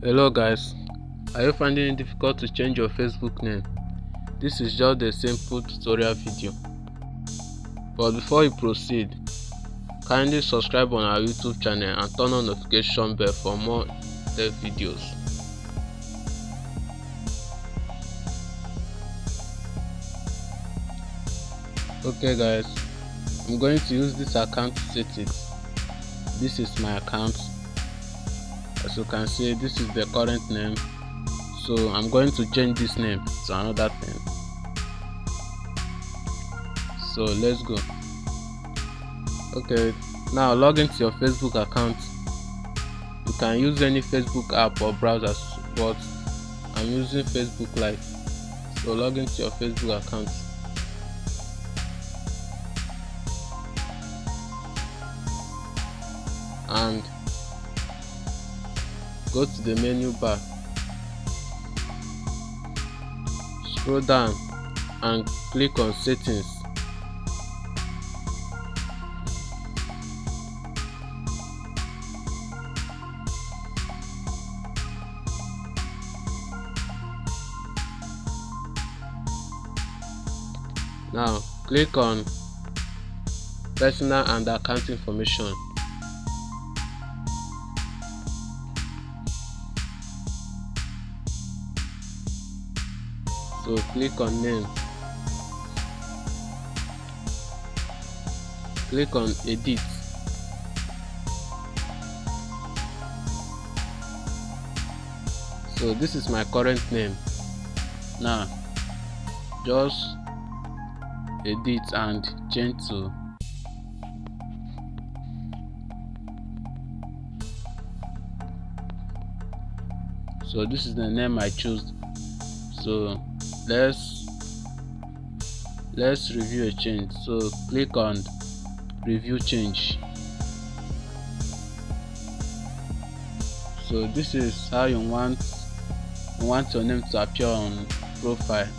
Hello guys, are you finding it difficult to change your Facebook name? This is just a simple tutorial video. But before you proceed, kindly subscribe on our YouTube channel and turn on notification bell for more tech videos. Okay guys, I'm going to use this account to set it. This is my account. As you can see, this is the current name. So I'm going to change this name to another name. So let's go. Okay, now log into your Facebook account. You can use any Facebook app or browser, but I'm using Facebook Live. So log into your Facebook account. And go to the menu bar. Scroll down and click on settings. Now click on personal and account information. So click on name. Click on edit. So this is my current name. Now just edit and change to so this is the name I chose. So let's review a change. So click on review change. So this is how you want your name to appear on profile.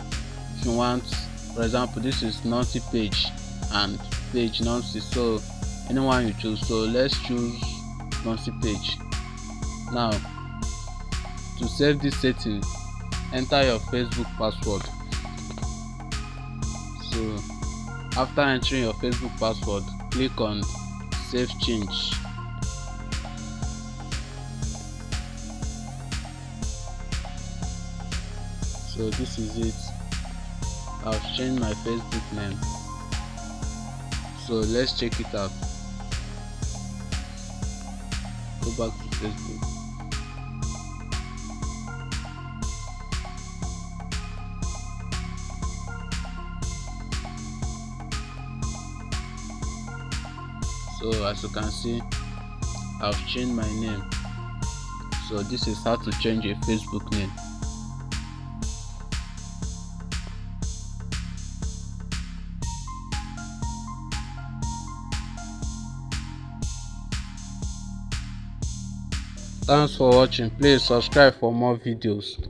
If you want, for example, this is Nancy page and page Nancy, so anyone you choose. So let's choose Nancy page. Now to save this setting, enter your Facebook password. So after entering your Facebook password, click on save change. So this is it. I've changed my Facebook name. So let's check it out. Go back to Facebook. So as you can see, I've changed my name. So this is how to change a Facebook name. Thanks for watching. Please subscribe for more videos.